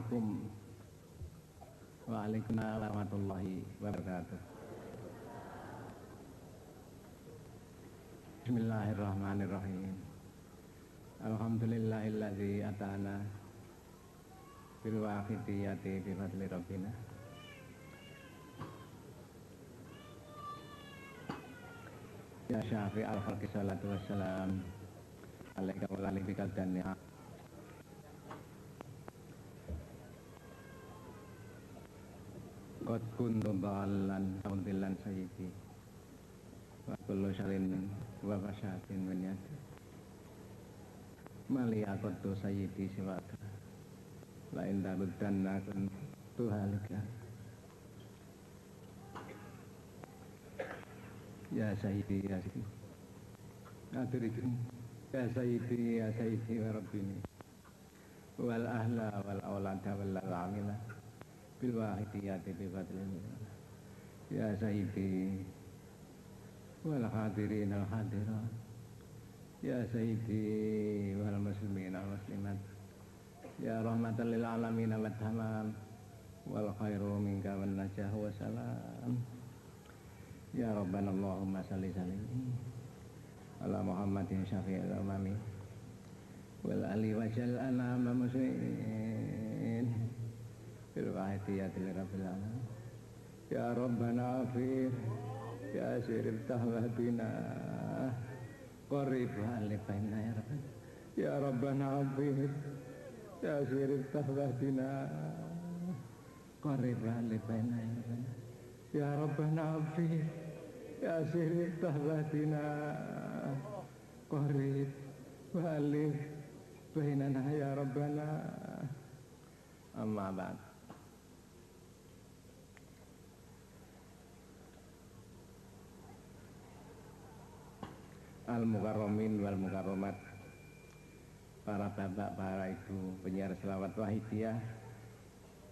Assalamualaikum warahmatullahi wabarakatuh. Bismillahirrahmanirrahim. Alhamdulillahilladzi atana bil waqidiyati bi fadli rabbina. Ya syafi al-khalqi salatu wassalam alaika wa ala bikal dan qad kuntum dhalan tauntilan sayyidi wa kullu syalin wa fasyatin min yadi maliya qaddu sayyidi siwaka la inda buddanna kun tuhalika ya sayyidi ya sayyidi adrikin ya sayyidi wa rabbini wal ahla wal awlada wal amila bil wahidiyati bi fadlin ya sayyidi wal hadirin al hadirat ya sayyidi wal muslimin al muslimat ya rahmatan lil alamin wa tamam wal khairu minka wan najah wa salam ya rabbana allahumma salli sallim ala muhammadin syafi'il umami wal ali wajal anama muslimin bil wahidiyati rabbil alamin ya rabbana afir ya sirif tahwadina qarib halifaina ya rabbana ya rabbana afir ya sirif tahwadina qarib halifaina ya rabbana ya rabbana afir ya sirif tahwadina qarib halifaina ya rabbana amma ba'd. Al-Mukarramin wal Mukarramat, para bapak, para ibu penyiar selawat Wahidiyah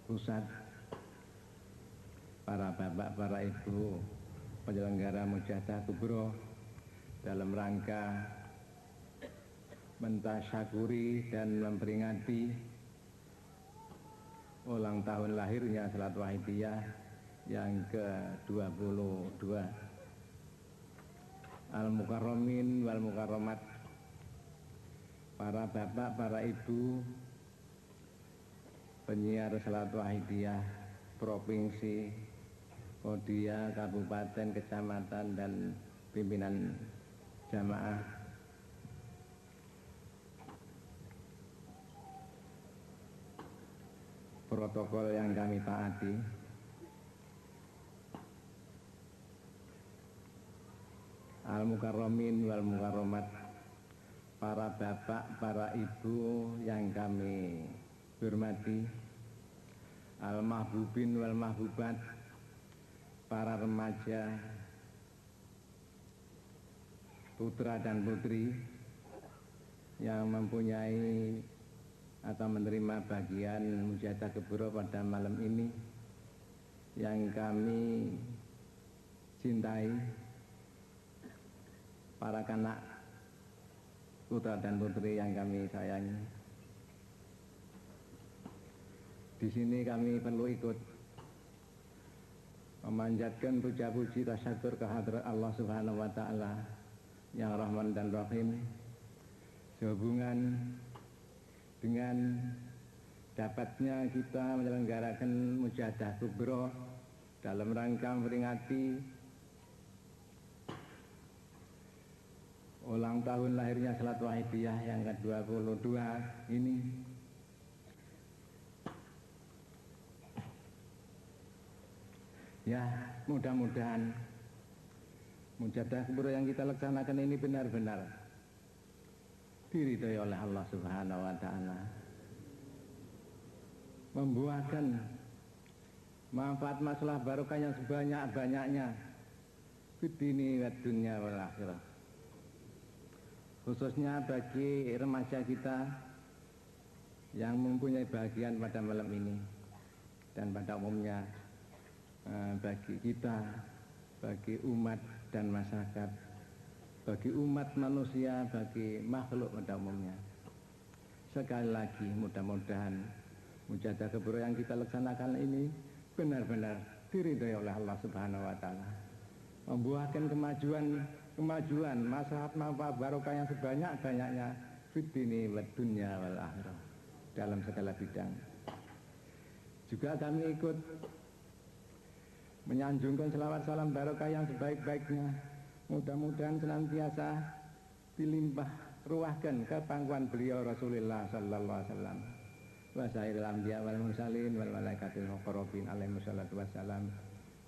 pusat, para bapak, para ibu penyelenggara Mujahadah Kubro dalam rangka mentasyakuri dan memperingati ulang tahun lahirnya Salat Wahidiyah yang ke-22. Al-Mukarramin wal Mukarramat, para bapak, para ibu penyiar Salat Wahidiyah provinsi, kodia, kabupaten, kecamatan, dan pimpinan jamaah, protokol yang kami taati, Al-Mukarramin wal Mukarramat, para bapak, para ibu yang kami hormati, Al-Mahbubin wal Mahbubat, para remaja, putra dan putri yang mempunyai atau menerima bagian Mujahadah Kubro pada malam ini yang kami cintai, para kanak putra dan putri yang kami sayangi. Di sini kami perlu ikut memanjatkan puja-puji tasyakur kehadrat Allah Subhanahu wa taala yang Rahman dan Rahim sehubungan dengan dapatnya kita menyelenggarakan Mujahadah Kubro dalam rangka memperingati ulang tahun lahirnya Salat Wahidiyah yang ke-22 ini. Ya, mudah-mudahan Mujahadah Kubro yang kita laksanakan ini benar-benar diridhoi oleh Allah Subhanahu wa taala, membuahkan manfaat masalah barokah yang sebanyak-banyaknya fid dini wad dunya wal akhirah, khususnya bagi remaja kita yang mempunyai bagian pada malam ini dan pada umumnya bagi kita, bagi umat dan masyarakat, bagi umat manusia, bagi makhluk pada umumnya. Sekali lagi mudah-mudahan mujahadah kubro yang kita laksanakan ini benar-benar diridhai oleh Allah Subhanahu wa taala. Membuahkan kemajuan maslahat manfaat barokah yang sebanyak-banyaknya fid dini wad dunya wal akhirah, dalam segala bidang. Juga kami ikut menyanjungkan selawat salam barokah yang sebaik-baiknya, mudah-mudahan senantiasa dilimpah ruahkan ke pangkuan beliau Rasulullah sallallahu alaihi wasallam wa sairil anbiya wal mursalin wal malaikatil muqarrabin alaihi wassalatu wassalam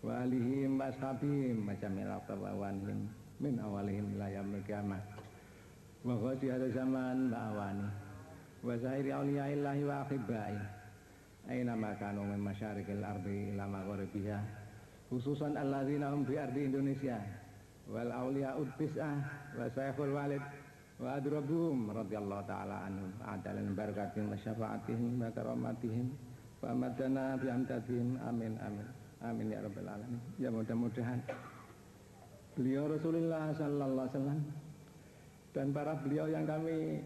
wa alihim wa ashabihim majamil aqtawanihim min awalihim ila yaumil qiyamah wa ghadiyat zaman wa awani wa sairi auliyaillahi wa akhibai aina ma kanu min masyariqil ardi ila magharibiha, khususan alladzina hum fi ardi Indonesia wal auliya'ud tis'ah wa saykhul walid wa adrabuhum radhiyallahu ta'ala anhum adalan barakatihim wa syafaatihim wa karamatihim wa amadana bi amdadihim amin amin amin ya rabbal alamin. Ya mudah-mudahan beliau Rasulullah sallallahu alaihi wasallam dan para beliau yang kami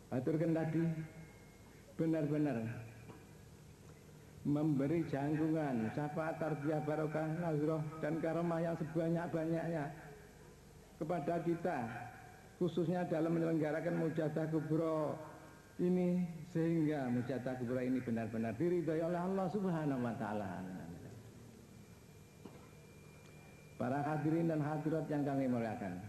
aturkan tadi benar-benar memberi jangkungan syafaat tarbiyah barokah nazroh dan karomah yang sebanyak-banyaknya kepada kita, khususnya dalam menyelenggarakan mujahadah kubro ini, sehingga mujahadah kubro ini benar-benar diridhai oleh Allah Subhanahu wa taala. Para hadirin dan hadirat yang kami muliakan,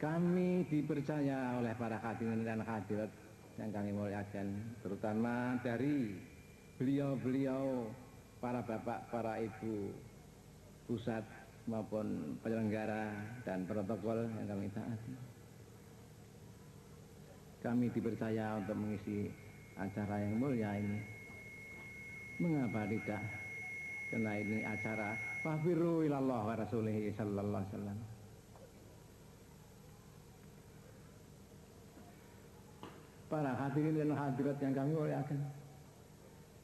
kami dipercaya oleh para hadirin dan hadirat yang kami muliakan, terutama dari beliau-beliau, para bapak, para ibu pusat maupun penyelenggara dan protokol yang kami taati. Kami dipercaya untuk mengisi acara yang mulia ini. Mengapa tidak? Karena ini acara fafiru ilallah wa rasulihi sallallahu alaihi wasallam. Para hadirin dan hadirat yang kami muliakan,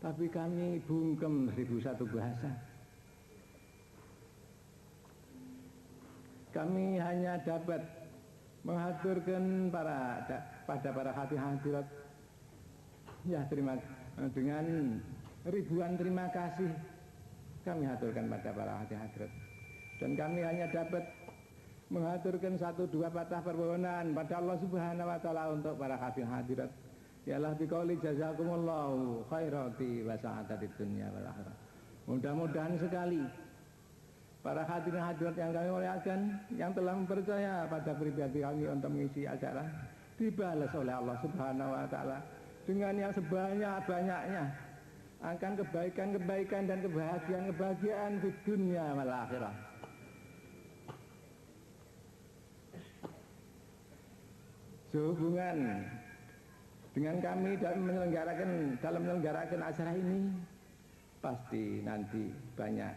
tapi kami bungkem 1001 bahasa. Kami hanya dapat mengaturkan pada para hadirat ya dengan ribuan terima kasih kami aturkan pada para hadirat, dan kami hanya dapat mengaturkan 1-2 patah permohonan pada Allah Subhanahu wa taala untuk para hadirat. Yalah biqauli jazakumullahu khairati wa sa'adatid dunya wal akhirah. Mudah-mudahan sekali para hadirin hadirat yang kami muliakan yang telah mempercaya pada pribadi kami untuk mengisi acara dibalas oleh Allah Subhanahu wa taala dengan yang sebanyak-banyaknya akan kebaikan-kebaikan dan kebahagiaan-kebahagiaan di dunia wal akhirah. Sehubungan dengan kami dalam menyelenggarakan acara ini, pasti nanti banyak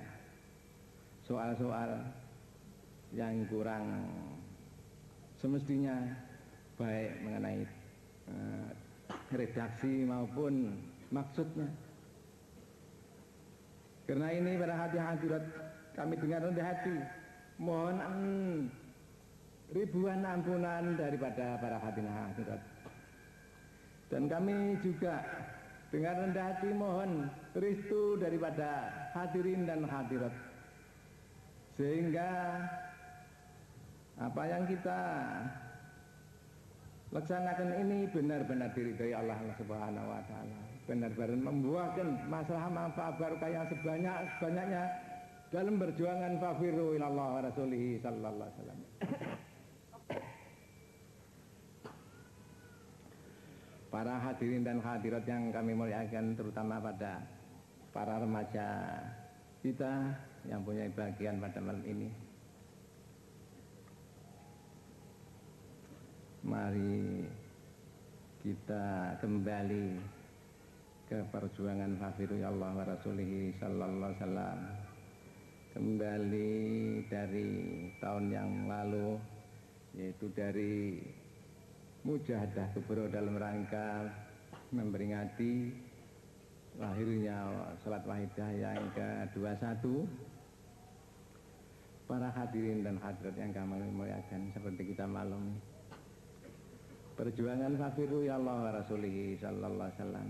soal-soal yang kurang semestinya, baik mengenai redaksi maupun maksudnya. Karena ini para hadirat kami dengan rendah hati mohon ribuan ampunan daripada para hadirat. Dan kami juga dengan rendah hati mohon restu daripada hadirin dan hadirat, sehingga apa yang kita laksanakan ini benar-benar diridhai Allah Subhanahu wa taala, benar-benar membuahkan masalah manfaat barokah yang sebanyak-banyaknya dalam perjuangan fafiru ilallah wa rasulihi sallallahu alaihi wasallam. Para hadirin dan hadirat yang kami muliakan, terutama pada para remaja kita yang punya bagian pada malam ini, mari kita kembali ke perjuangan fafiru Allah wa rasulihi sallallahu alaihi wasallam. Kembali dari tahun yang lalu, yaitu dari mujahadah kubro dalam rangka memperingati lahirnya salat wahidah yang ke-21 para hadirin dan hadirat yang kami muliakan, seperti kita maklum, perjuangan fafiru ya Allah wa rasulihi sallallahu alaihi wasallam,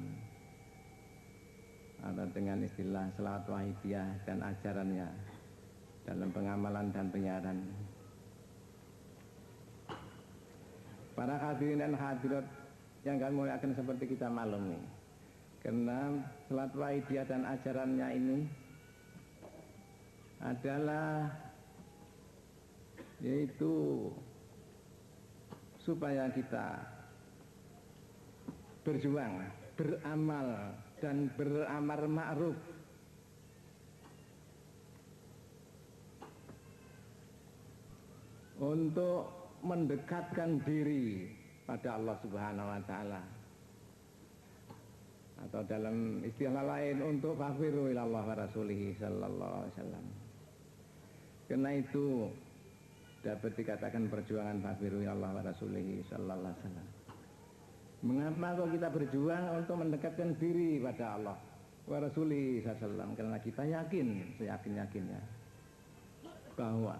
atau dengan istilah selawat wahidiyah dan ajarannya dalam pengamalan dan penyiaran. Para hadirin dan hadirat yang kami muliakan, seperti kita maklum nih, karena selawat wahidiyah dan ajarannya ini adalah yaitu supaya kita berjuang, beramal dan beramar ma'ruf untuk mendekatkan diri pada Allah Subhanahu wa taala, atau dalam istilah lain untuk fafiru ilallah wa rasulihi sallallahu alaihi wasallam. Karena itu dapat dikatakan perjuangan fafiru ilallah wa rasulihi sallallahu alaihi wasallam. Mengapa kok kita berjuang untuk mendekatkan diri pada Allah wa rasulihi sallallahu alaihi wasallam? Karena kita yakin, seyakin-yakinnya bahwa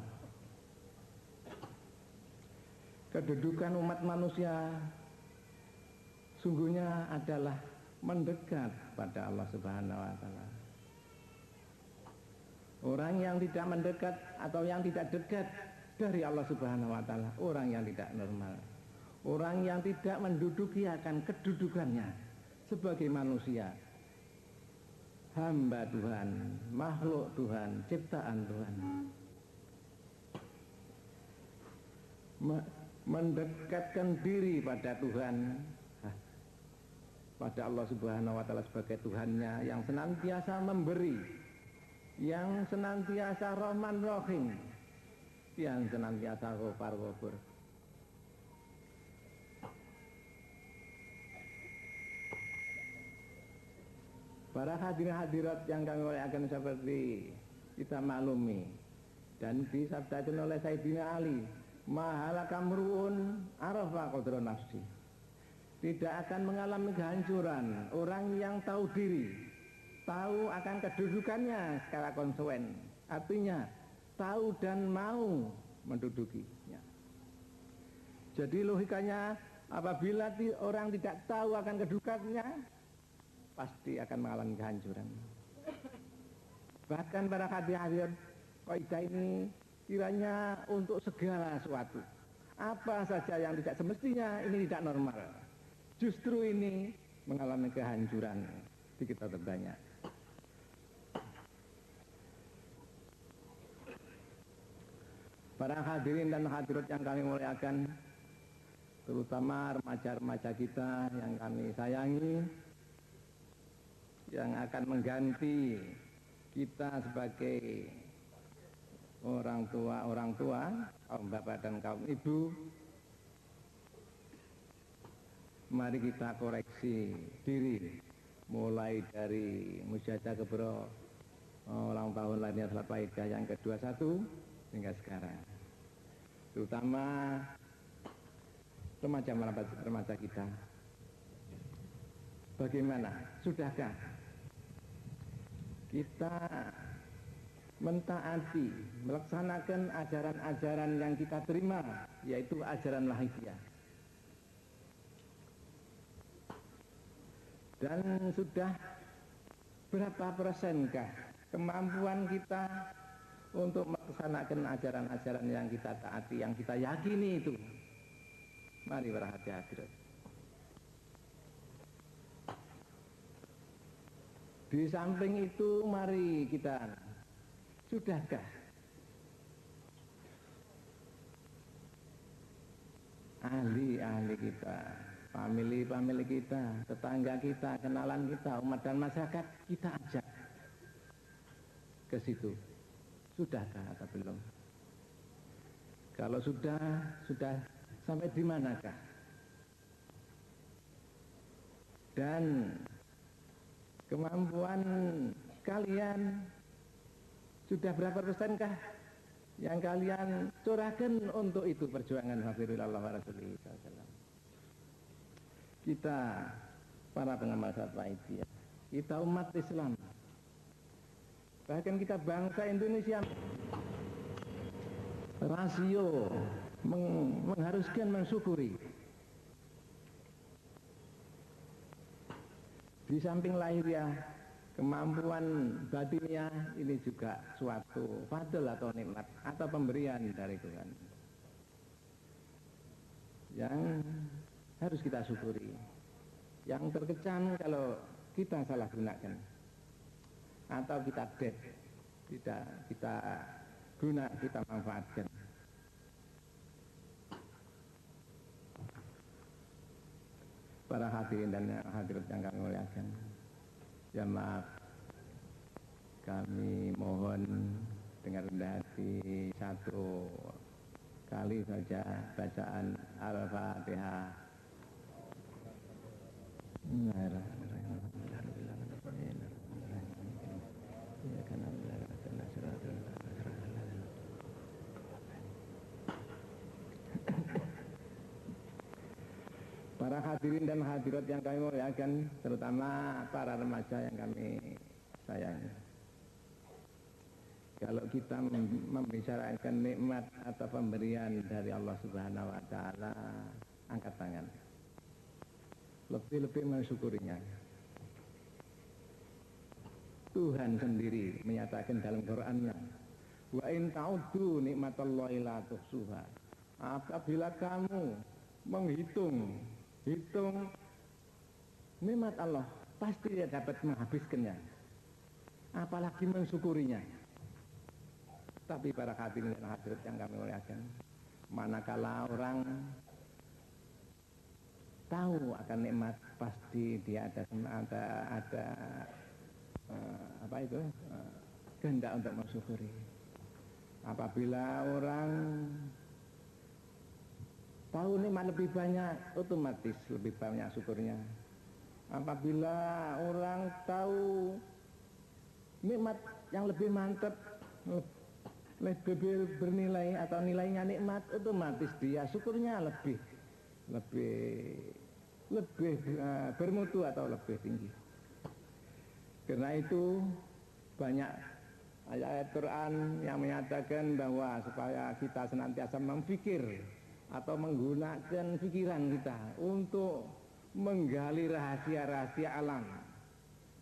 kedudukan umat manusia sungguhnya adalah mendekat pada Allah Subhanahu wa taala. Orang yang tidak mendekat atau yang tidak dekat dari Allah Subhanahu wa taala, orang yang tidak normal. Orang yang tidak menduduki akan kedudukannya sebagai manusia, hamba Tuhan, makhluk Tuhan, ciptaan Tuhan. Mendekatkan diri pada Tuhan, pada Allah Subhanahu wa taala sebagai Tuhannya yang senantiasa memberi, yang senantiasa Rahman Rahim, yang senantiasa Ghafar Ghafur. Para hadirin hadirat yang kami muliakan, seperti kita maklumi dan disabdakan oleh Sayyidina Ali, mahala kamruun arafa qadra nafsi. Tidak akan mengalami kehancuran orang yang tahu diri, tahu akan kedudukannya secara konsekuen. Artinya tahu dan mau mendudukinya. Jadi logikanya, apabila orang tidak tahu akan kedudukannya, pasti akan mengalami kehancuran. Bahkan para hadirin, kaidah ini kiranya untuk segala sesuatu. Apa saja yang tidak semestinya ini tidak normal, justru ini mengalami kehancuran di kita terbanyak. Para hadirin dan hadirat yang kami muliakan, terutama remaja-remaja kita yang kami sayangi, yang akan mengganti kita sebagai orang tua, kaum bapak dan kaum ibu. Mari kita koreksi diri, mulai dari Musyadah Kebro ulang tahun lahirnya Salat Waidah yang ke-21 hingga sekarang. Terutama remaja kita. Bagaimana? Sudahkah kita mentaati, melaksanakan ajaran-ajaran yang kita terima, yaitu ajaran lahiriah? Dan sudah berapa persenkah kemampuan kita untuk melaksanakan ajaran-ajaran yang kita taati, yang kita yakini itu? Mari para hadirin. Di samping itu, mari kita, sudahkah ahli-ahli kita, famili kita, tetangga kita, kenalan kita, umat dan masyarakat kita ajak ke situ? Sudahkah atau belum? Kalau sudah sampai di manakah? Dan kemampuan kalian sudah berapa persenkah yang kalian curahkan untuk itu perjuangan hafirullah wa rasulih sallallahu. Kita para pengamal salat waidah, kita umat Islam, bahkan kita bangsa Indonesia rasio mengharuskan mensyukuri. Di samping lahiriah, kemampuan batinnya ini juga suatu fadl atau nikmat atau pemberian dari Tuhan yang harus kita syukuri. Yang terkecan kalau kita salah gunakan atau kita tidak kita manfaatkan. Para hadirin dan hadirat yang kami muliakan, ya maaf, kami mohon dengan rendah hati satu kali saja bacaan Al-Fatihah. Para hadirin dan hadirat yang kami muliakan, terutama para remaja yang kami sayangi. Kalau kita membicarakan nikmat atau pemberian dari Allah Subhanahu wa Ta'ala, angkat tangan. Lebih-lebih mensyukurinya. Tuhan sendiri menyatakan dalam Qur'annya, wa in ta'uddu nikmatallahi la tuhsuha. Apabila kamu menghitung nikmat Allah, pasti dia dapat menghabiskannya, apalagi mensyukurinya. Tapi para hadirin dan hadirat yang kami muliakan, manakala orang tahu akan nikmat, pasti dia ada kehendak untuk mensyukuri. Apabila orang tahu nikmat lebih banyak, otomatis lebih banyak syukurnya. Apabila orang tahu nikmat yang lebih mantap, lebih bernilai atau nilainya nikmat, otomatis dia syukurnya lebih bermutu atau lebih tinggi. Karena itu banyak ayat-ayat Quran yang menyatakan bahwa supaya kita senantiasa memfikir atau menggunakan pikiran kita untuk menggali rahasia-rahasia alam,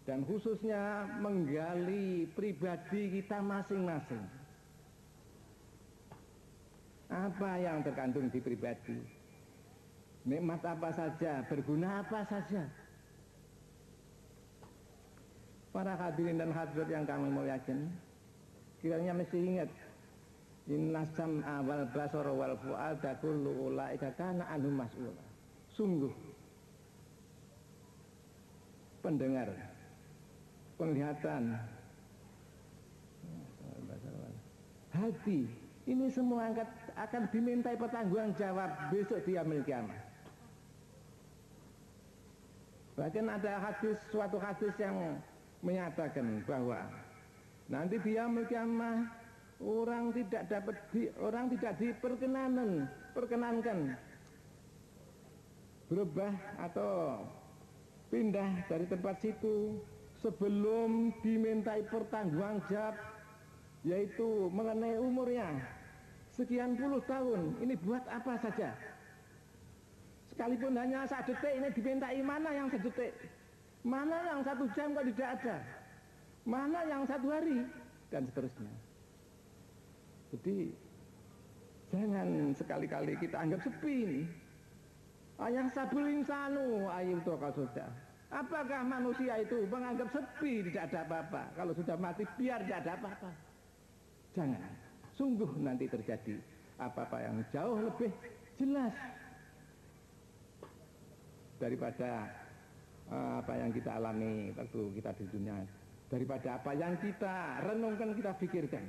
dan khususnya menggali pribadi kita masing-masing. Apa yang terkandung di pribadi, nikmat apa saja, berguna apa saja. Para hadirin dan hadirat yang kami muliakan, kiranya mesti ingat, inna sam'a wal basara wal fu'ada kullu ulaika kana anhu mas'ula. Sungguh pendengar, penglihatan, hati, ini semua akan dimintai pertanggungjawab besok di yaumil qiyamah. Bahkan ada suatu hadis yang menyatakan bahwa nanti di yaumil qiyamah orang tidak diperkenankan berubah atau pindah dari tempat situ sebelum dimintai pertanggungjawab, yaitu mengenai umurnya sekian puluh tahun ini buat apa saja. Sekalipun hanya 1 detik ini dimintai, mana yang 1 detik, mana yang 1 jam kok tidak ada, mana yang 1 hari, dan seterusnya. Jadi jangan sekali-kali kita anggap sepi ini. Ayang sabul insanu ayul tokasoda. Apakah manusia itu menganggap sepi, tidak ada apa-apa? Kalau sudah mati biar tidak ada apa-apa. Jangan. Sungguh nanti terjadi apa-apa yang jauh lebih jelas daripada apa yang kita alami waktu kita di dunia, daripada apa yang kita renungkan, kita pikirkan.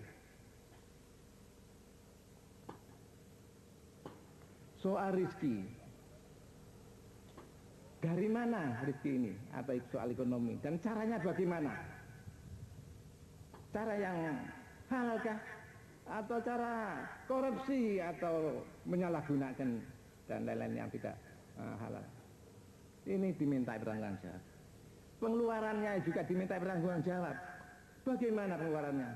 Soal rizki, dari mana rizki ini, atau soal ekonomi, dan caranya bagaimana? Cara yang halalkah, atau cara korupsi, atau menyalahgunakan, dan lain-lain yang tidak halal. Ini diminta pertanggung jawab. Pengeluarannya juga diminta pertanggung jawab. Bagaimana pengeluarannya?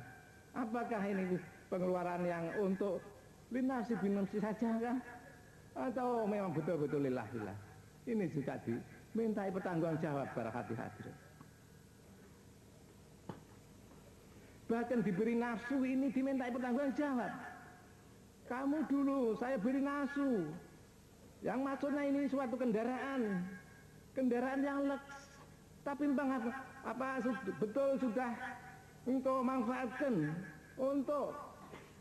Apakah ini pengeluaran yang untuk linafsi binafsi saja kan? Atau memang betul-betul lillah? Ini juga dimintai pertanggungjawab para hadirin. Bahkan diberi nafsu ini dimintai pertanggungjawab. Kamu dulu saya beri nafsu, yang maksudnya ini suatu kendaraan yang leks, tapi bang apa betul sudah engkau manfaatkan untuk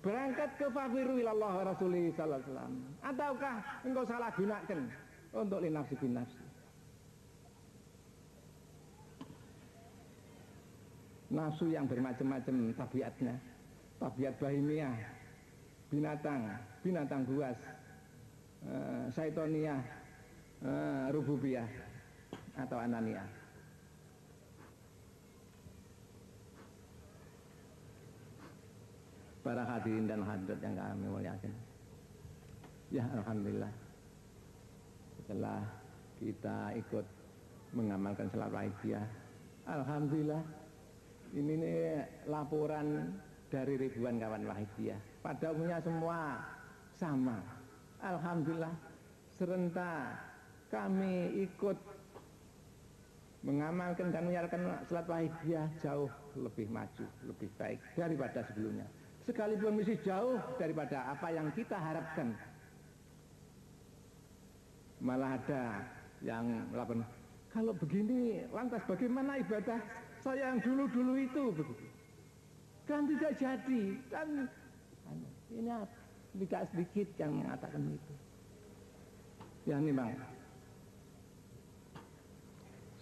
berangkat ke fafiru ilallah Rasulullah sallallahu alaihi wasallam, ataukah engkau salah gunakan untuk linafsi binafsi? Nafsu yang bermacam-macam tabiatnya, tabiat bahimiyah, binatang buas, syaitoniyah, rububiyah atau ananiyah. Para hadirin dan hadirat yang kami muliakan, ya alhamdulillah, setelah kita ikut mengamalkan salat wahidiyah, alhamdulillah, ini nih laporan dari ribuan kawan wahidiyah. Pada umumnya semua sama. Alhamdulillah, serentak kami ikut mengamalkan dan menyiarkan salat wahidiyah jauh lebih maju, lebih baik daripada sebelumnya. Sekalipun masih jauh daripada apa yang kita harapkan. Malah ada yang melakukan, kalau begini lantas bagaimana ibadah saya yang dulu-dulu itu begitu? Kan tidak jadi, kan ini tidak sedikit yang mengatakan itu. Ya memang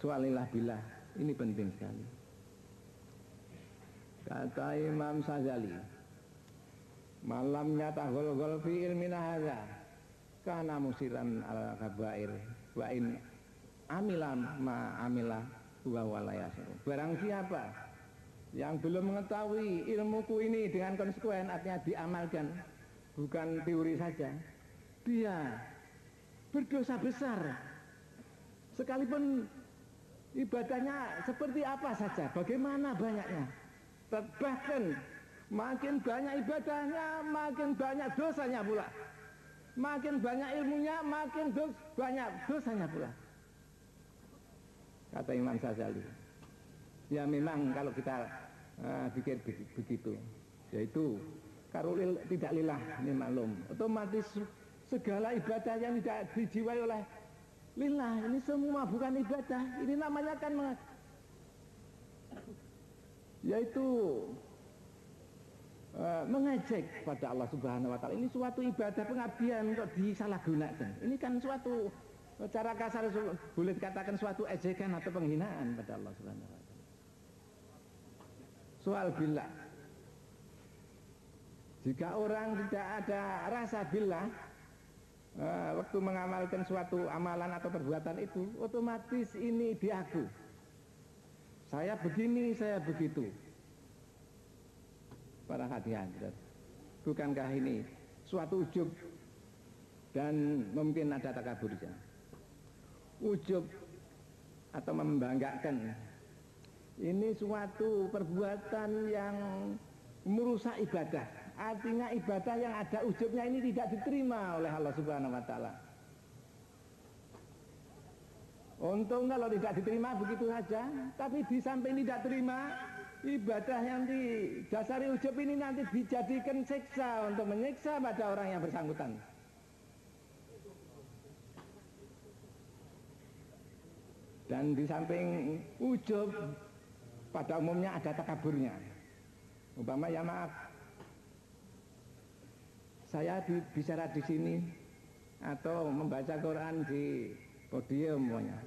soalillah billah ini penting sekali. Kata Imam Sajali, malamnya tahul fi ilmina hadza kana musiran al kabair wa in amila ma amila wa walayasur. Barang siapa yang belum mengetahui ilmuku ini dengan konsekuen, artinya diamalkan, bukan teori saja, dia berdosa besar. Sekalipun ibadahnya seperti apa saja, bagaimana banyaknya, bahkan makin banyak ibadahnya, makin banyak dosanya pula. Makin banyak ilmunya, makin banyak dosanya pula. Kata Imam Ghazali. Ya memang kalau kita pikir begitu, yaitu kalau tidak lillah ini maklum, otomatis segala ibadah yang tidak dijiwai oleh lillah ini semua bukan ibadah. Ini namanya kan yaitu mengejek pada Allah Subhanahu wa taala. Ini suatu ibadah pengabdian kok disalahgunakan. Ini kan suatu cara kasar boleh dikatakan suatu ejekan atau penghinaan pada Allah Subhanahu wa taala. Soal billah. Jika orang tidak ada rasa billah waktu mengamalkan suatu amalan atau perbuatan itu, otomatis ini diaku. Saya begini, saya begitu. Para hadirin, bukankah ini suatu ujub dan mungkin ada takaburnya? Ujub atau membanggakan ini suatu perbuatan yang merusak ibadah. Artinya ibadah yang ada ujubnya ini tidak diterima oleh Allah Subhanahu wa taala. Untung kalau tidak diterima begitu saja, tapi di samping tidak terima, ibadah yang didasari ujub ini nanti dijadikan siksa untuk menyiksa pada orang yang bersangkutan. Dan di samping ujub pada umumnya ada takaburnya. Umpama ya maaf, saya bicara di sini atau membaca Quran di podium pokoknya.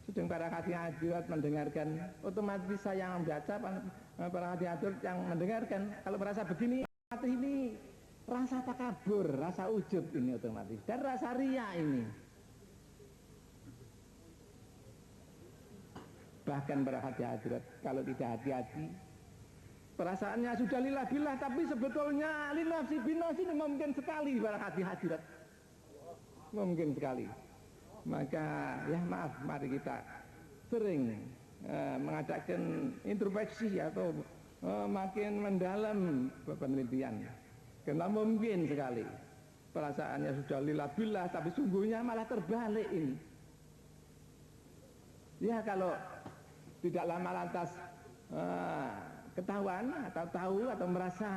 Sedang para hadirat mendengarkan, otomatis saya yang membaca, para hadirat yang mendengarkan, kalau merasa begini, ini rasa takabur, rasa ujub ini otomatis, dan rasa riya ini. Bahkan para hadirat kalau tidak hati-hati, perasaannya sudah lillah billah, tapi sebetulnya linafsi binafsi ini mungkin sekali para hadirat, mungkin sekali. Maka ya maaf, mari kita sering mengadakan introspeksi atau makin mendalam penelitian, karena mungkin sekali perasaannya sudah lillah billah, tapi sungguhnya malah terbalik ini. Ya kalau tidak lama lantas ketahuan atau tahu atau merasa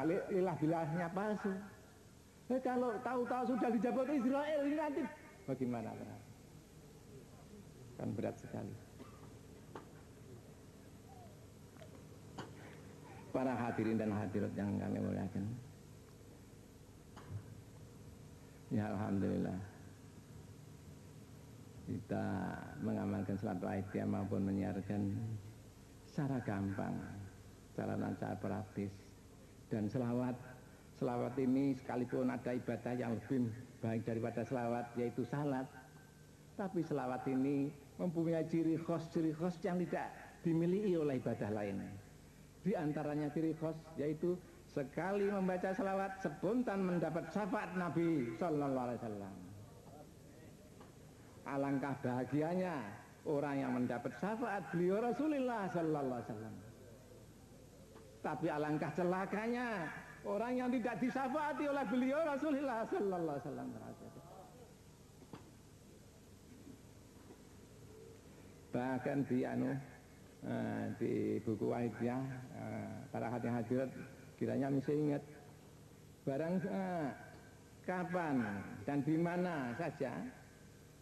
lillah billahnya palsu. Kalau tahu-tahu sudah dijabut Israel ini nanti bagaimana? Kan berat sekali. Para hadirin dan hadirat yang kami muliakan. Ya alhamdulillah. Kita mengamalkan salat Idul maupun menyiarkan secara gampang, secara praktis. Dan selawat ini sekalipun ada ibadah yang lebih baik daripada selawat, yaitu salat. Tapi selawat ini mempunyai ciri khas yang tidak dimiliki oleh ibadah lain. Di antaranya ciri khas yaitu sekali membaca selawat spontan mendapat syafaat Nabi Sallallahu Alaihi Wasallam. Alangkah bahagianya orang yang mendapat syafaat beliau Rasulullah Sallallahu Alaihi Wasallam. Tapi alangkah celakanya orang yang tidak disyafaati oleh beliau Rasulullah Sallallahu Alaihi Wasallam. Bahkan di buku Wahidiyah para hadirat kiranya mesti ingat barang kapan dan di mana saja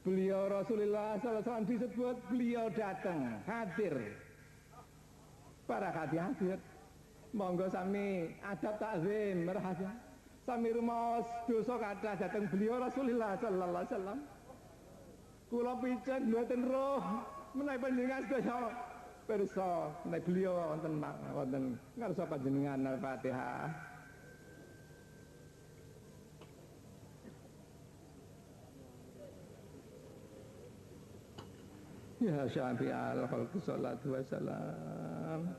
beliau Rasulullah SAW disebut beliau datang hadir. Para hadirat monggo sami adab takzim merhaja sami rumaos dosa kathah datang beliau Rasulullah sallallahu alaihi wasallam. Kula picek mboten roh menawi panjenengan sedaya pirsa menawi beliau wonten ngarsa panjenengan Al-Fatihah. Ya syafi'al khalqi sholatu wassalam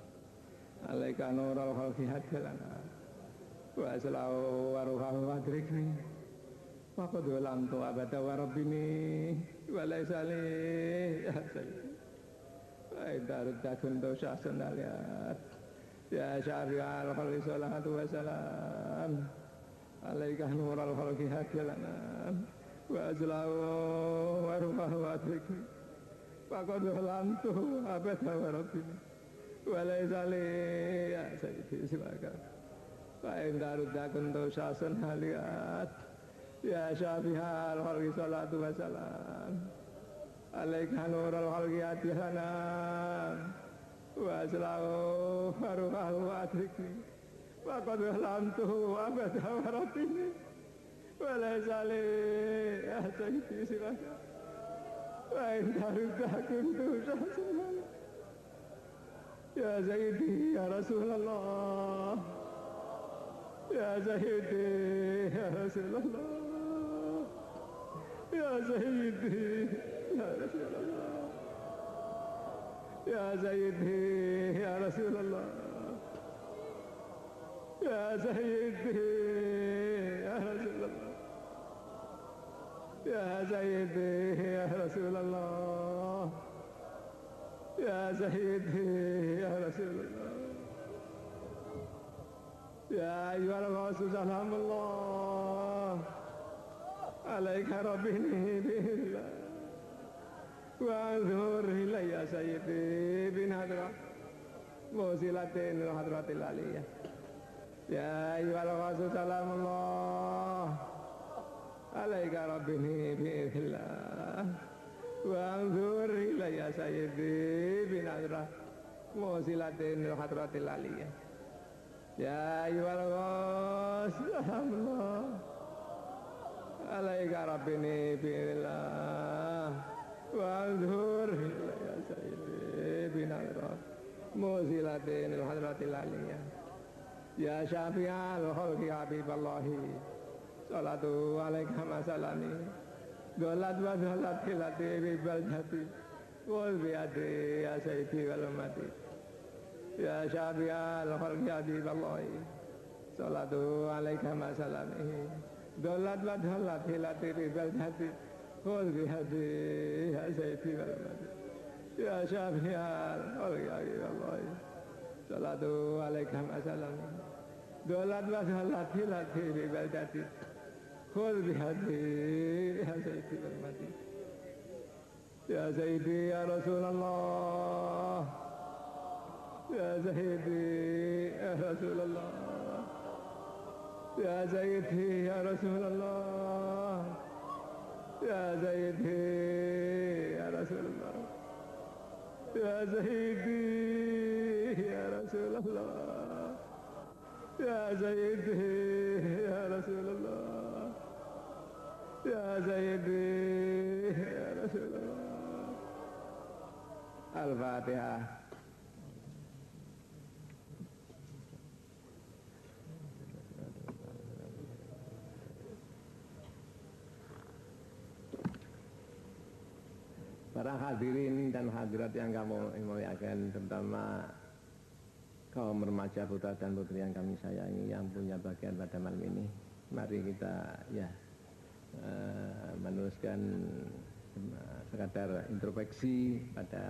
alaika nurul khalqi hadilana wa salahu wa ruhahu wa drikni wa qadwalam tu abada wa rabbini wa laisali ya sayyidi wa idarud dakun dosasun aliyat ya syafi'al khalqi sholatu wassalam alaika nurul khalqi hadilana wa salahu wa ruhahu wa drikni Pakot lantu abad warabini walai sali ya sayyidi silakan Pak darudakun dosasun haliyat ya syafihal khalqi salatu wassalam alaika nurul khalqi adihana wa aslahu faruhahu adrikni Pakot lantu abad warabini walai sali ya sayyidi silakan Baik darudakun dosa semua Ya Sayyidi Ya Rasulullah Ya Sayyidi Ya Rasulullah Ya Sayyidi Ya Rasulullah Ya Sayyidi Ya Rasulullah Ya Sayyidi Ya Rasulullah Ya Sayyidi Ya Rasulullah Ya Sayyidi Ya Rasulullah Ya ayyuhal Rasul salamullah alaika rabbini billah wa anzur ilayya sayyidi bin hadra musilatin hadratil aliyah Ya ayyuhal Rasul salamullah alaika rabbini billah wa anzur ilayya sayyidi bin adra musilatin hadratil aliyah ya ayyuhal rasulullah alaika rabbini billah wa anzur ilayya sayyidi bin adra musilatin hadratil aliyah ya syafi'al khalqi habiballahi Salatu alaika masalani Dolat wa dolat hilati bibal jati Wal biadi ya sayyidi wal umati Ya syafi'al khalqi habiballahi Salatu alaika masalani Dolat wa dolat hilati bibal jati Wal biadi ya sayyidi wal umati Ya syafi'al khalqi habiballahi Salatu alaika masalani Dolat wa dolat hilati bibal jati khudh bihadi ya Sayyidi hormati ya Sayyidi ya Rasulullah ya Sayyidi ya Rasulullah ya Sayyidi ya Rasulullah ya Sayyidi ya Rasulullah ya Sayyidi ya Rasulullah ya Sayyidi ya Rasulullah ya Sayyidi ya Rasulullah. Al-Fatihah. Para hadirin dan hadirat yang kami muliakan, terutama kaum remaja putra dan putri yang kami sayangi, yang punya bagian pada malam ini, mari kita meneruskan sekadar introspeksi pada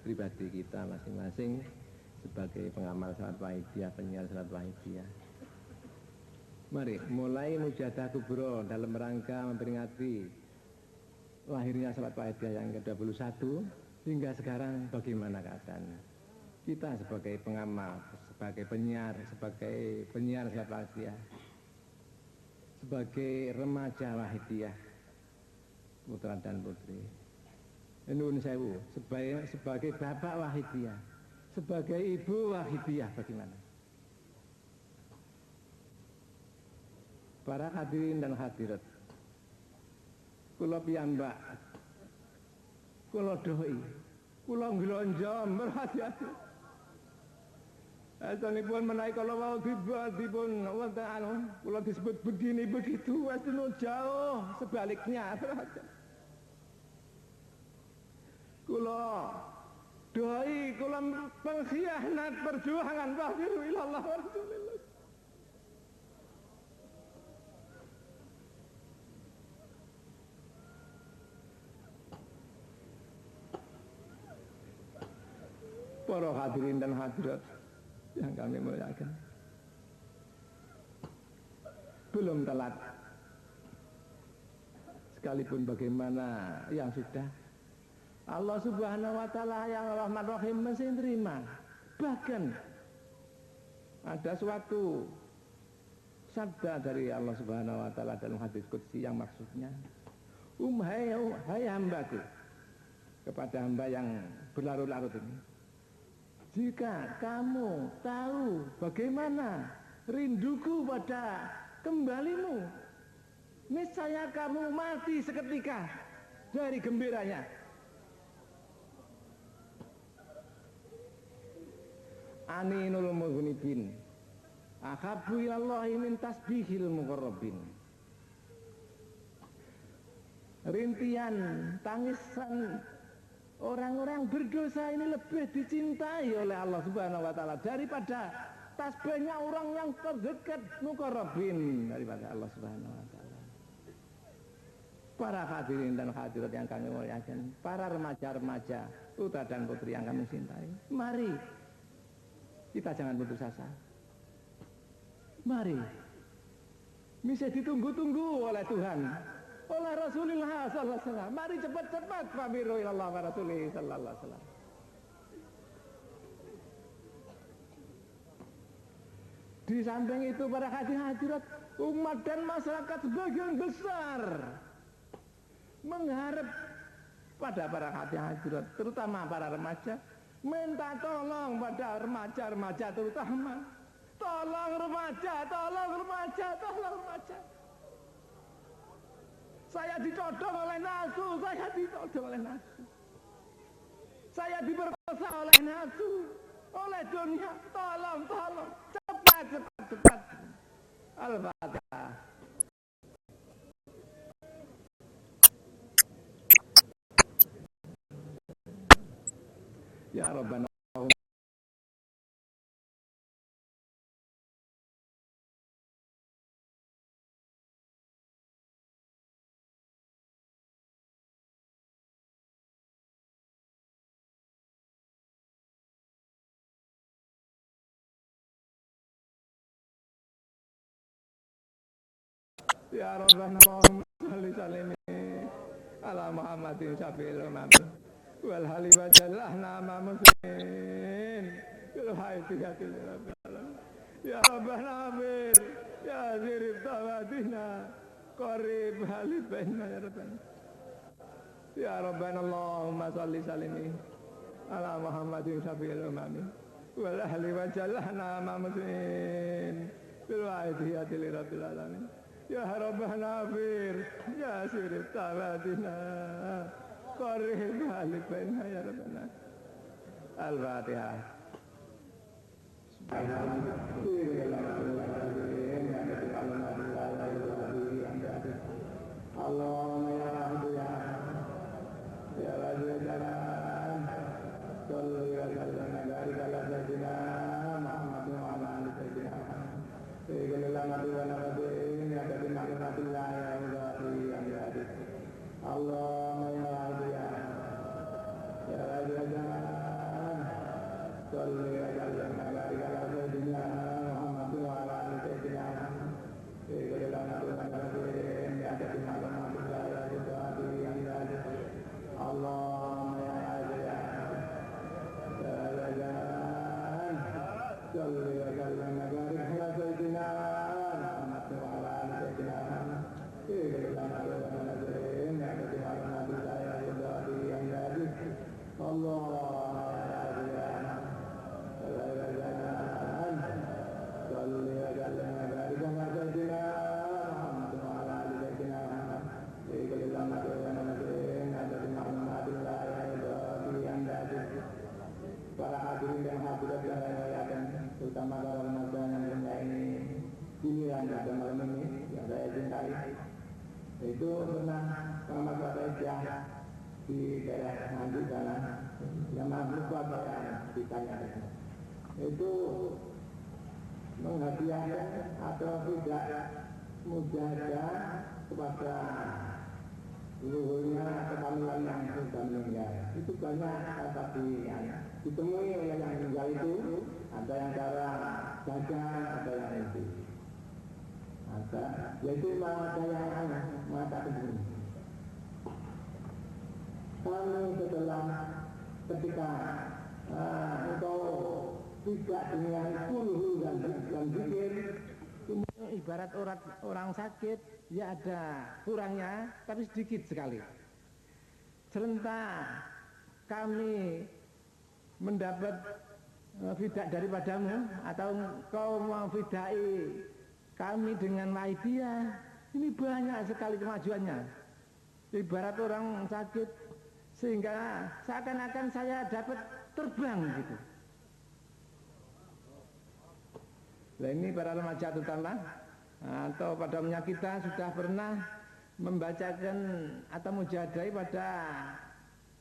pribadi kita masing-masing sebagai pengamal salat wahidiyah, penyiar salat wahidiyah. Mari mulai mujahadah kubro dalam rangka memperingati lahirnya salat wahidiyah yang ke-21 hingga sekarang bagaimana keadaan kita sebagai pengamal, sebagai penyiar salat wahidiyah, sebagai remaja wahidiyah putra dan putri. Nuwun sewu, sebagai bapak wahidiyah, sebagai ibu wahidiyah bagaimana? Para hadirin dan hadirat, kula piyambak, kula doi, kula nglonjo merhati-hati. Asalipun menawi kala wau dipun wonten kula disebut begini begitu, wis jauh sebaliknya. Kula doi, kula pengkhianat perjuangan wafiru ilallah wa rasulillah. Para hadirin dan hadirat yang kami muliakan, belum telat. Sekalipun bagaimana yang sudah, Allah Subhanahu wa Ta'ala yang Rahman Rahim mesti terima. Bahkan ada suatu sabda dari Allah Subhanahu wa Ta'ala dalam hadis qudsi yang maksudnya, hai hambaku, kepada hamba yang berlarut-larut ini, jika kamu tahu bagaimana rinduku pada kembalimu, niscaya kamu mati seketika dari gembiranya. Aninul mughnibin akhabu ilallahi min tasbihil muqarrabin. Rintihan tangisan orang-orang berdosa ini lebih dicintai oleh Allah Subhanahu wa Ta'ala daripada tasbihnya orang yang terdekat muqarrabin daripada Allah Subhanahu wa Ta'ala. Para hadirin dan hadirat yang kami muliakan, para remaja-remaja, putra dan putri yang kami cintai, mari kita jangan putus asa. Mari, bisa ditunggu-tunggu oleh Tuhan, oleh Rasulullah sallallahu alaihi wasallam. Mari cepat-cepat famiru ilallah wa rasulih sallallahu alaihi wasallam. Di samping itu para hadirat umat dan masyarakat sebagian besar mengharap pada para hadirat, terutama para remaja, minta tolong pada remaja-remaja terutama, tolong remaja, tolong remaja, tolong remaja. Saya ditodong oleh nafsu, saya ditodong oleh nafsu. Saya diperkosa oleh nafsu, oleh dunia. Tolong, tolong, cepat, cepat, cepat. Al-Fatihah. Ya Rabbana. Ya Rabbana Allahumma salli salimi ala Muhammadin syafi'il umam wal hali wa jallahna ma muslimin bil hayatiyatil rabbil alamin. Ya Rabbana Amir ya zirib tawadina qarib halibaina ya Rabbana. Ya Rabbana Allahumma salli salimi ala Muhammadin syafi'il umam wal ahli wa jallahna ma muslimin bil hayatiyatil rabbil alamin. Ya Rabbana Amir ya zirib tawadina qarib halibaina ya Rabbana. Al-Fatihah. Allahumma ya Rabbi ya Rabbi ya Jalan salli wa sallam ala sayyidina Muhammad wa ala ali sayyidina Muhammad sayyidina Nabi wa nabiyin ya Nabi Muhammadillah ya Rabbi ya Rabbi Allahumma ya Rabbi ya Rabbi ya Jalan salli wa sallam ala sayyidina Muhammad wa ala ali sayyidina Muhammad sayyidina Nabi wa nabiyin ya Nabi Muhammadillah ya Rabbi ya Rabbi Allahumma ya Rabbi ya salli wa sallam ala sayyidina Muhammad wa ala ali sayyidina Muhammad sayyidina Nabi wa nabiyin ya Nabi Muhammadillah ya Rabbi ya Rabbi Allahumma ya Rabbi ya salli wa sallam ala sayyidina Muhammad wa ala ali sayyidina Muhammad sayyidina Nabi wa nabiyin ya Nabi Muhammadillah ya Rabbi ya Rabbi. Para hadirin dan hadirat yang saya muliakan, terutama para remaja yang rendah ini, giliran pada malam ini yang saya cintai, itu pernah sama saya di daerah Nganjuk sana, yang lupa saya ditanya itu menghadiahkan atau tidak mujahadah kepada luhurnya kekamilan yang sudah meninggal. Itu banyak kata ditemui oleh yang meninggal itu, ada yang cara dagang, ada yang itu, ada yaitu ada yang mengatakan begini. Kami setelah ketika engkau tidak dengan kulhu dan zikir, ibarat orang sakit, ya ada kurangnya, tapi sedikit sekali. Serentak kami mendapat fidak daripadamu, atau kau mau fidai kami dengan waidiah, ini banyak sekali kemajuannya. Ibarat orang sakit, sehingga seakan-akan saya dapat terbang gitu. Nah ini para remaja terutama atau pada umumnya kita sudah pernah membacakan atau mujadai pada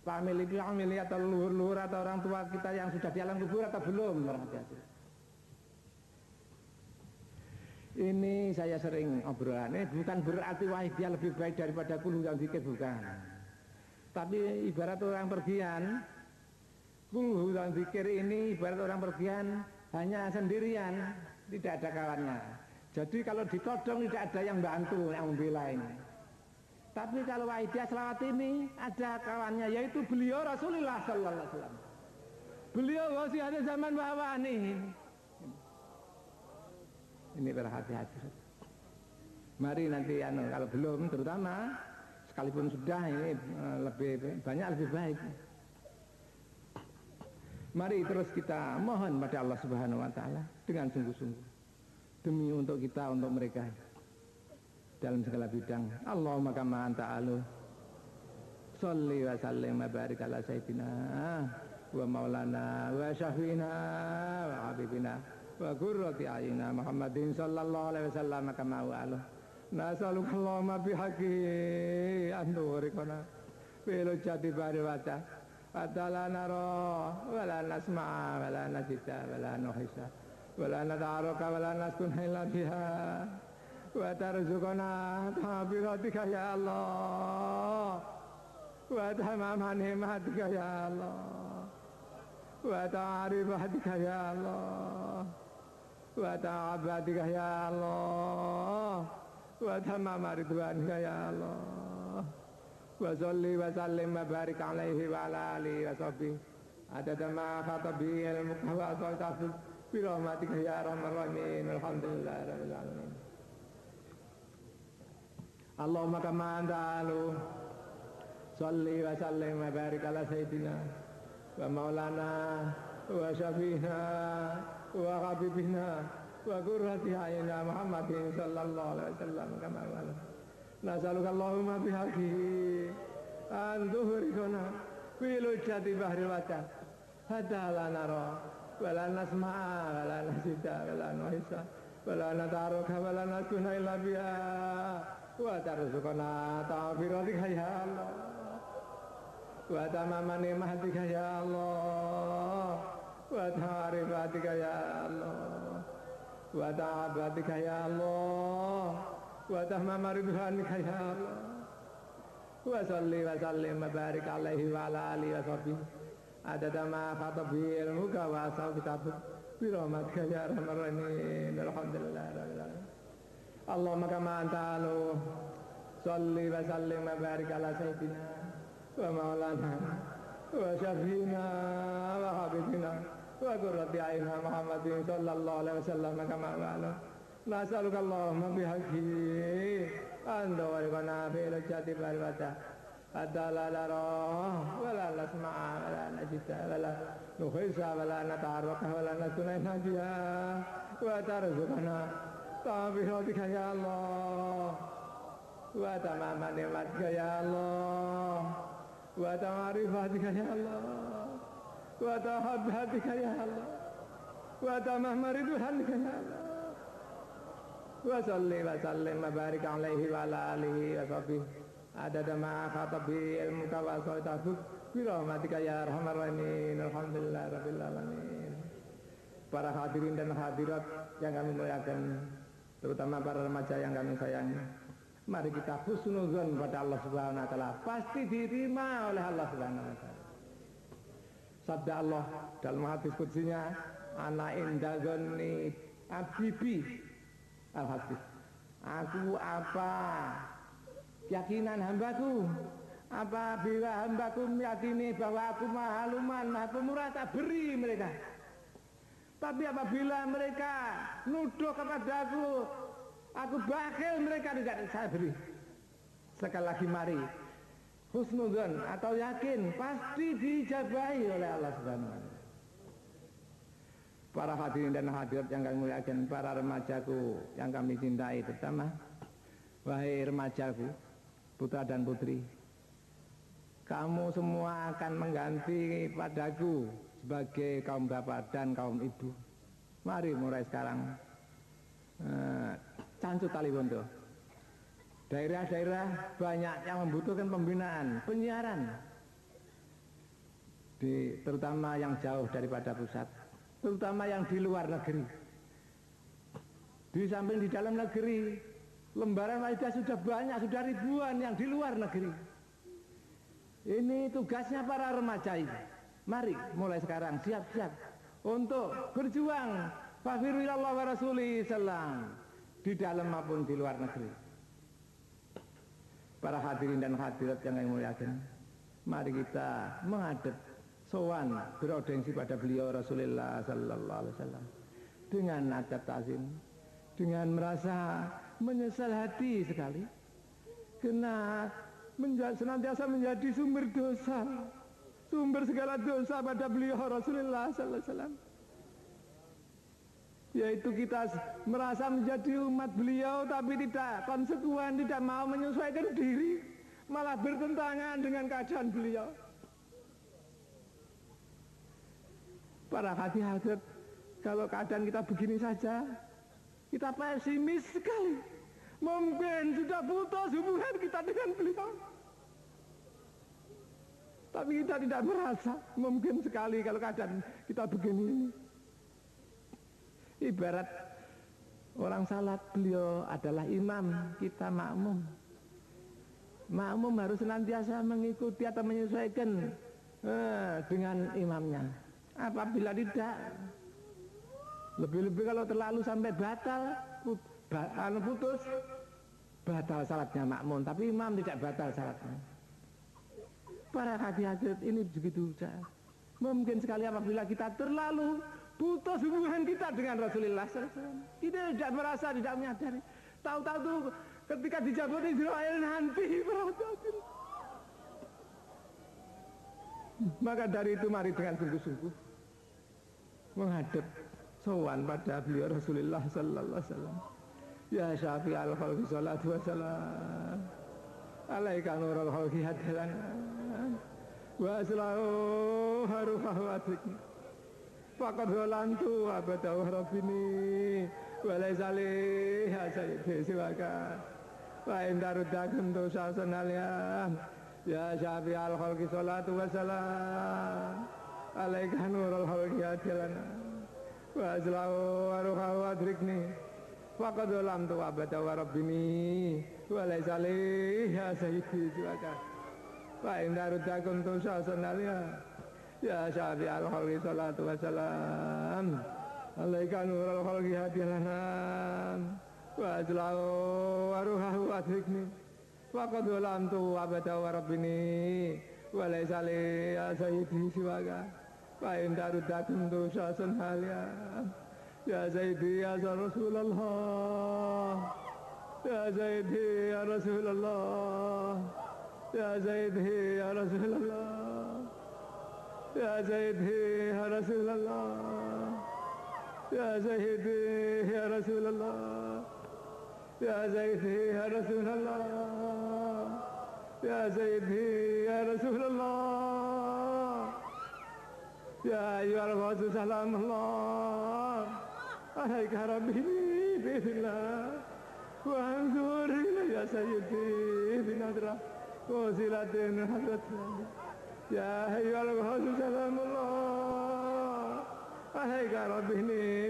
famili atau luhur-luhur atau orang tua kita yang sudah di alam kubur atau belum? Ini saya sering obrolan, ini bukan berarti wahidiyah lebih baik daripada kulhu yang zikir, bukan. Tapi ibarat orang pergian, kulhu yang zikir ini ibarat orang pergian hanya sendirian, tidak ada kawannya. Jadi kalau ditodong tidak ada yang bantu, yang membela ini. Tapi kalau wahidiyah selawat ini ada kawannya, yaitu beliau Rasulullah Sallallahu Alaihi Wasallam. Beliau masih ada zaman bawah nih. Ini berhati-hati. Mari nanti kalau belum, terutama sekalipun sudah ini lebih banyak lebih baik. Mari terus kita mohon pada Allah Subhanahu Wa Taala dengan sungguh-sungguh demi untuk kita, untuk mereka dalam segala bidang. Allahumma kama anta alu sholli wa sallim wa barik ala sayyidina wa maulana wa syafiina wa habibina wa qurrati ayina Muhammadin sallallahu alaihi wasallam kama wa alu nasaluka Allahumma bihaqqi anturikana bil jati barwata atala nara wa la nasma'a wa la najida wa la nuhisa wa la nadaraka wa la naskun illa biha wa tarzuqana ta'biratika ya Allah wa tamaman himmatika ya Allah wa ta'rifatika ya Allah wa ta'abatika ya Allah wa tamama ridwanika ya Allah. Wa sholli wa sallim wa barik alaihi wa ala alihi wa sahbihi adada ma khatabi ilmuka wa asawtafu bi rahmatika ya arhamar rahimin. Alhamdulillah rabbil alamin. Allahumma kama anta alu sholli wa sallim wa barik ala sayyidina wa maulana wa syafi'ina wa habibina wa qurrati a'yunina Muhammadin sallallahu alaihi wasallam kama qala nasaluka Allahumma bihaqihi an tuhriqana fi lujati bahril wajah hatta la nara wa la nasma'a wa la nasida wa la nuhisa wa la nataruka wa la nakuna illa biha wa tarzuqana ta'firatika ya Allah wa tamama ni'matika ya Allah wa ta'rifatika ya Allah wa ta'abatika ya Allah wa tamama ridwanika ya Allah wa salli wa sallim wa barik alaihi wa ala alihi wa sahbihi adada ma khatabi ilmuka wa asawtafu bi rahmatika ya arhamar rahimin. Alhamdulillah rabbil alamin. Allahumma kama anta alu sholli wa sallim wa barik ala sayyidina wa maulana wa syafi'ina wa habibina wa qurrati a'yunina Muhammadin sallallahu alaihi wasallam kama qala nasaluka Allahumma bihaqqi an tughriqana fi lujati bahril wajah hatta la nara wa la nasma'a wa la najida wa la nuhisa wa la nataharraka wa la nakuna biha wa tarzuqana ta'firatika ya Allah wa tamama ni'matika ya Allah wa ta'rifatika ya Allah wa tahabbatika ya Allah wa tamama ridwanika ya Allah wa salli wa sallim wa barik alaihi wa ala alihi wa sahbihi adada ma khatabi ilmuka wa asawtafu bi rahmatika ya arhamar rahimin. Alhamdulillah rabbil alamin. Para hadirin dan hadirat yang kami muliakan, terutama para remaja yang kami sayangi, mari kita husnuzon pada Allah Subhanahu wa taala, pasti diterima oleh Allah Subhanahu wa taala. Sabda Allah dalam hadis qudsiynya, ana indagoni abibi al-hadis. Aku apa keyakinan hambaku, apabila hambaku meyakini bahwa aku maha luman, maha pemurah, tak beri mereka. Tapi apabila mereka nuduh kepadaku, aku bakhil, mereka tidak saya beri. Sekali lagi mari husnudzon atau yakin pasti dijabahi oleh Allah Subhanahu wa taala. Para hadirin dan hadirat yang kami muliakan, para remajaku yang kami cintai, terutama wahai remajaku, putra dan putri, kamu semua akan mengganti padaku sebagai kaum bapak dan kaum ibu. Mari mulai sekarang Cancut Taliwondo, daerah-daerah banyak yang membutuhkan pembinaan penyiaran, terutama yang jauh daripada pusat, terutama yang di luar negeri. Di samping di dalam negeri, lembaran waidah sudah banyak, sudah ribuan yang di luar negeri. Ini tugasnya para remaja ini. Mari mulai sekarang siap-siap untuk berjuang fafirillah wa rasuli sallam di dalam maupun di luar negeri. Para hadirin dan hadirat yang kami muliakan, mari kita menghadap sowan beraudiensi pada beliau Rasulullah sallallahu alaihi wasallam dengan adab ta'zim, dengan merasa menyesal hati sekali karena senantiasa menjadi sumber dosa, sumber segala dosa pada beliau Rasulullah sallallahu alaihi wasallam, yaitu kita merasa menjadi umat beliau tapi tidak konsekuen, tidak mau menyesuaikan diri, malah bertentangan dengan keadaan beliau. Para hadirat, kalau keadaan kita begini saja, kita pesimis sekali. Mungkin sudah putus hubungan kita dengan beliau, tapi kita tidak merasa. Mungkin sekali kalau keadaan kita begini. Ibarat orang salat, beliau adalah imam, kita makmum. Makmum harus senantiasa mengikuti atau menyesuaikan dengan imamnya. Apabila tidak, lebih-lebih kalau terlalu sampai batal, putus, batal salatnya makmum, tapi imam tidak batal salatnya. Para hadirin ini begitu saja. Mungkin sekali apabila kita terlalu putus hubungan kita dengan Rasulullah SAW, kita tidak merasa, tidak menyadari. Tahu-tahu tuh ketika dicabut Israel nanti berantakan. Maka dari itu mari dengan sungguh-sungguh menghadap sowan pada beliau Rasulullah sallallahu alaihi wasallam. Ya syafi'al khalqi sholatu wassalam alaika nurul khalqi hadalan wa aslahu harufahu adrikni faqad zalantu abadahu rabbini wa laysa li sayyidi siwaka wa indarudakum dosasan aliyam ya syafi'al khalqi sholatu wassalam alaika nurul khalqi hadalan wa aslahu harufahu adrikni faqad zalamtu abada wa rabbini wa laysa li sayyidi siwaka wa indarudakum dosasan aliyam ya syafi'al khalqi sholatu wassalam alaika nurul khalqi hadilana wa aslahu aruhahu adrikni faqad zalamtu abada wa rabbini wa laysa li sayyidi siwaka wa indarudakum dosasan aliyam ya sayyidi ya Rasulullah ya sayyidi ya Rasulullah ya sayyidi ya Rasulullah ya sayyidi ya Rasulullah ya sayyidi ya Rasulullah ya sayyidi ya Rasulullah ya sayyidi ya Rasulullah ya ayyuhal rasul salamullah alaika rabbi bismillah wa anzur ya sayyidi binadra wa zilatin hadratin ya ayyuhal rasul salamullah alaika rabbi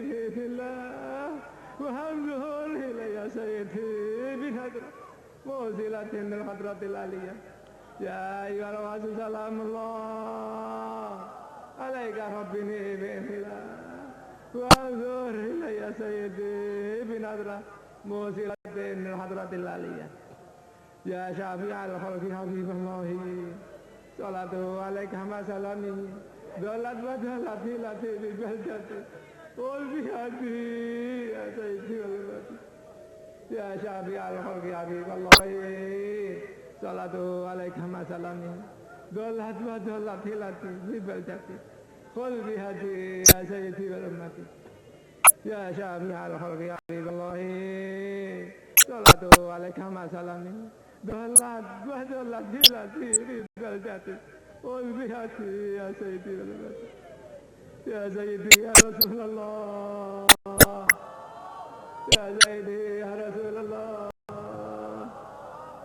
bismillah wa anzur ya sayyidi binadra wa zilatin hadratil aliyah ya ayyuhal rasul salamullah alaika rabbi bismillah wa anzur ya sayyidi binadra musilatin hadratil aliyah ya syafi'al khalqi habiballahi salatu alaika ma salami dalat wa dalat hilati bi baldati wal bihadi ya sayyidi wal mati ya syafi'al khalqi habiballahi salatu alaika ma salami dalat wa dalat hilati bi baldati wal bihadi ya sayyidi wal mati ya syafi'al khalqi habiballahi salatu alaika ma salami dalat wa dalat hilati bi baldati wal bihadi ya sayyidi wal mati ya sayyidi ya Rasulullah ya sayyidi ya Rasulullah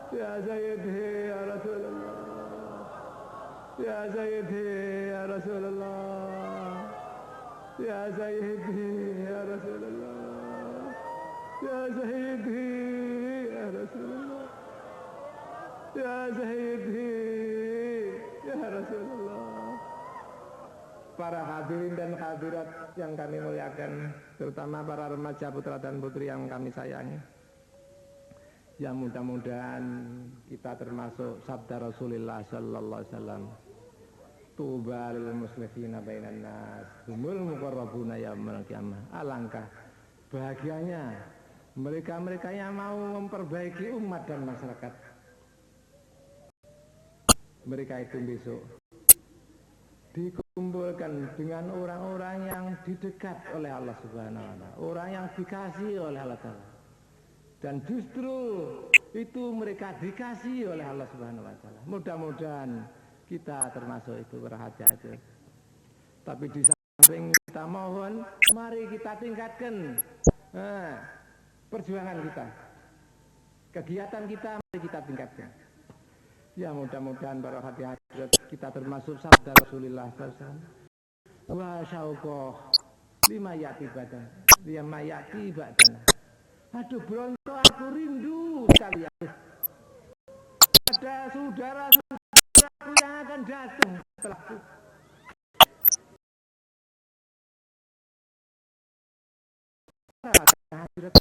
ya sayyidi ya Rasulullah ya sayyidi ya Rasulullah ya sayyidi ya Rasulullah ya sayyidi ya Rasulullah ya sayyidi ya Rasulullah. Para hadirin dan hadirat yang kami muliakan, terutama para remaja putra dan putri yang kami sayangi, yang mudah-mudahan kita termasuk sabda Rasulullah sallallahu alaihi wasallam, tuba lil muslimina bainan nas humul muqarrabuna yaumil qiyamah. Alangkah bahagianya mereka-mereka yang mau memperbaiki umat dan masyarakat. Mereka itu besok dikumpulkan dengan orang-orang yang didekat oleh Allah Subhanahu wa taala, orang yang dikasihi oleh Allah Taala. Dan justru itu mereka dikasihi oleh Allah Subhanahu wa taala. Mudah-mudahan kita termasuk itu, berhati-hati. Tapi di samping kita mohon, mari kita tingkatkan perjuangan kita, kegiatan kita, mari kita tingkatkan. Ya mudah-mudahan para hati-hati kita termasuk sabda Rasulullah SAW. Wa syauqah lima yati badan, lima yati badan. Aduh bronto, aku rindu sekali. Ada saudara-saudaraku yang akan datang setelahku. Para hadirat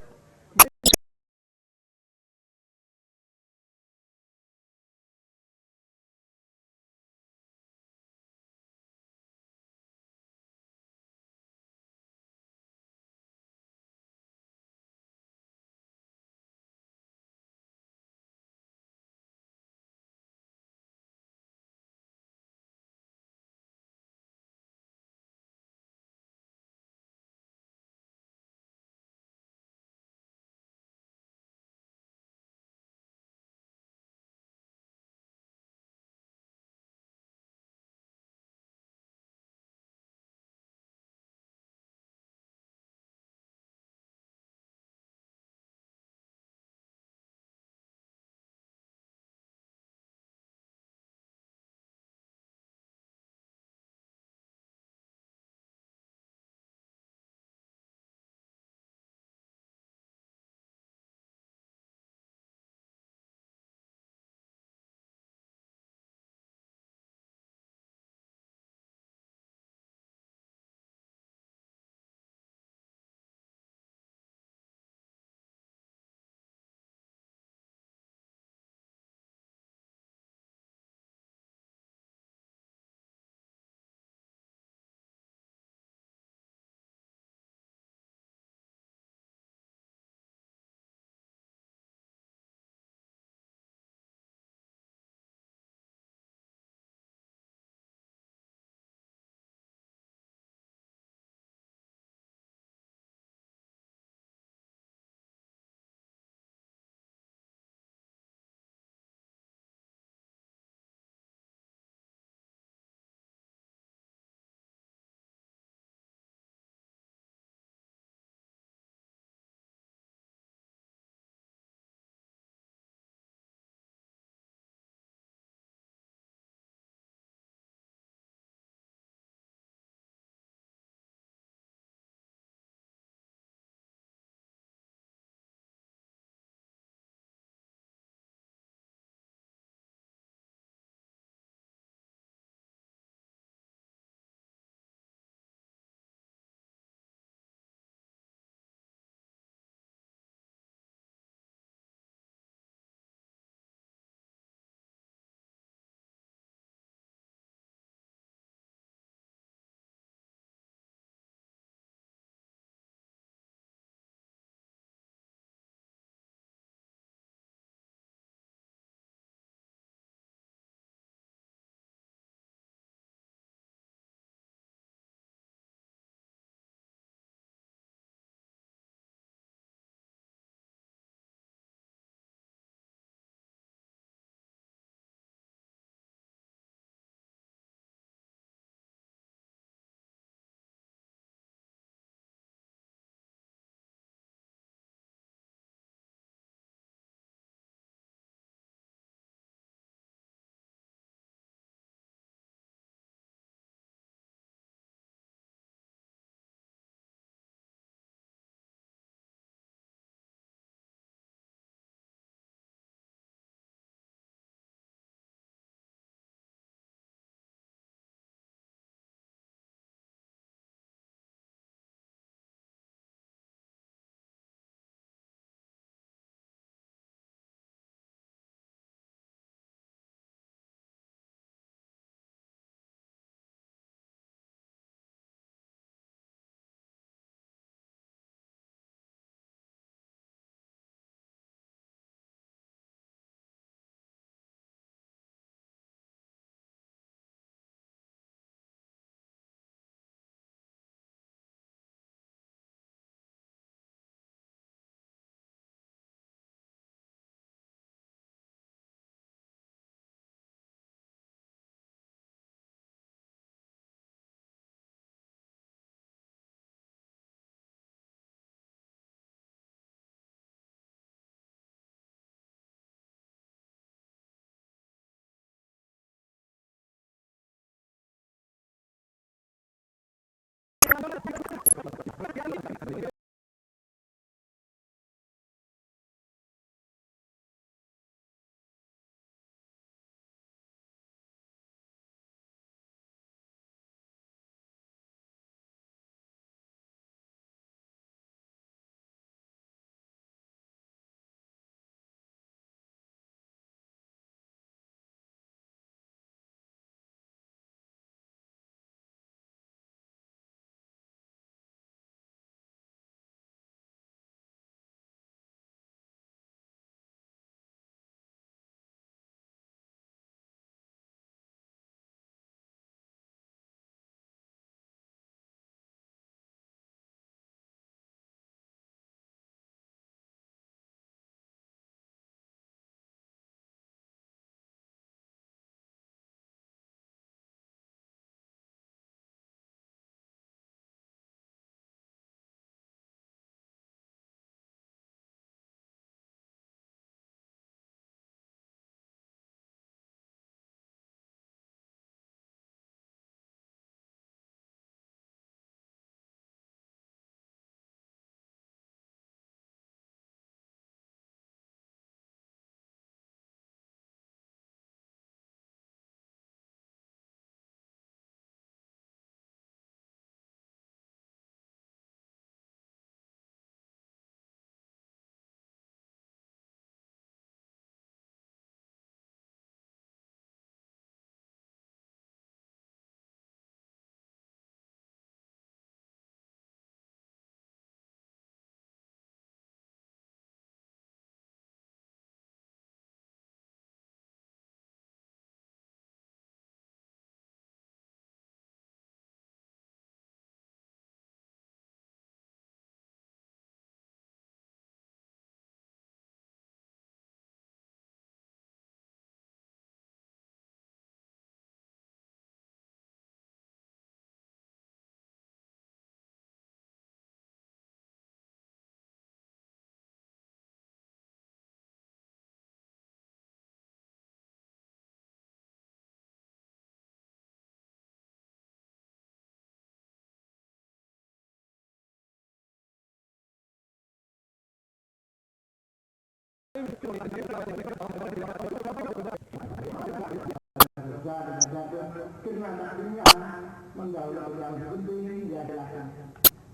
menggaul yang penting ya adalah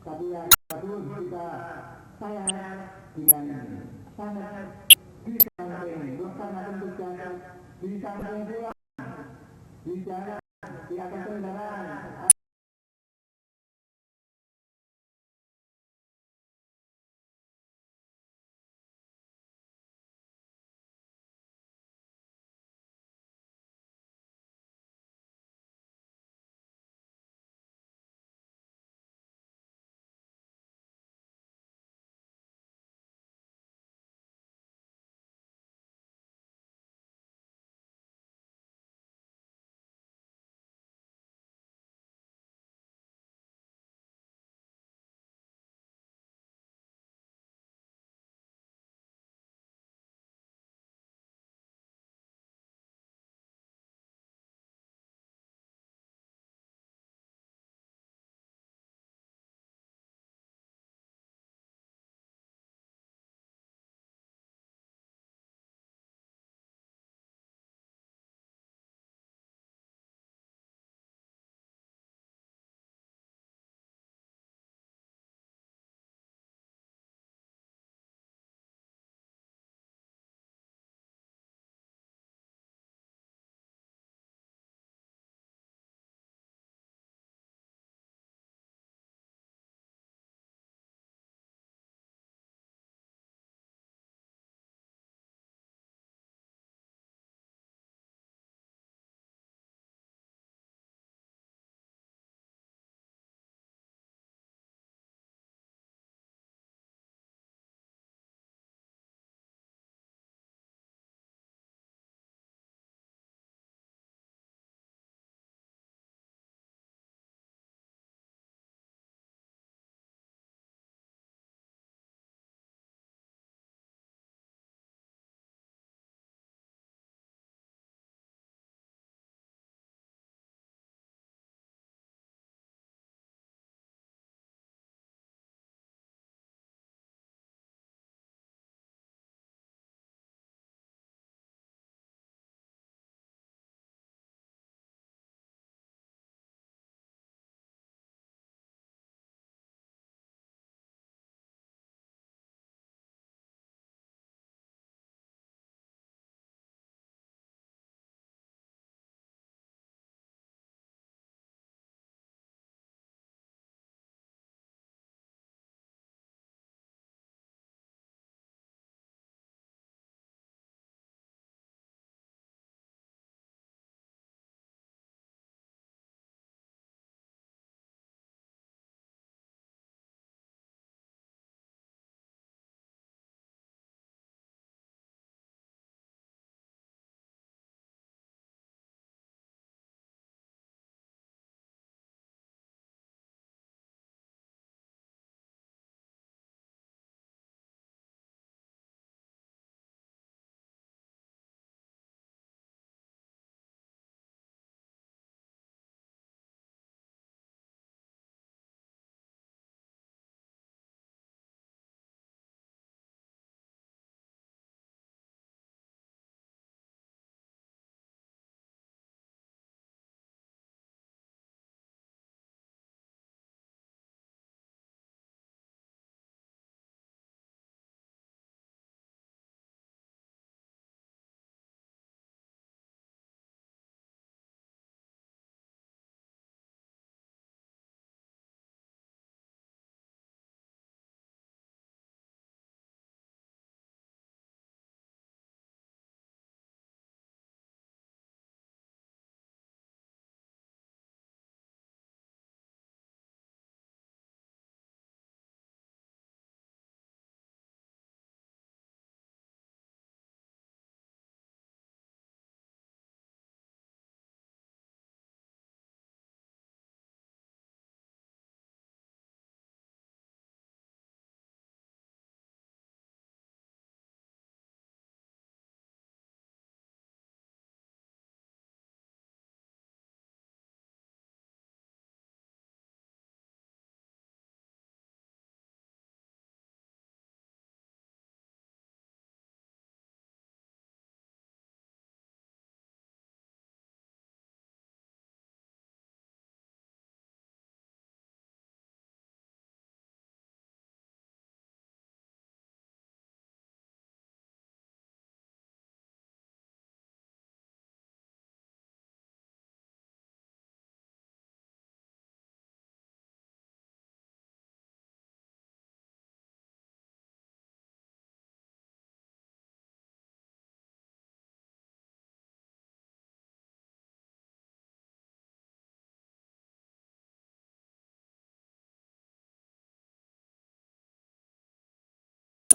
tapi yang kedua kita saya dengan sangat di samping bukan tugas di samping pula di jalan di atas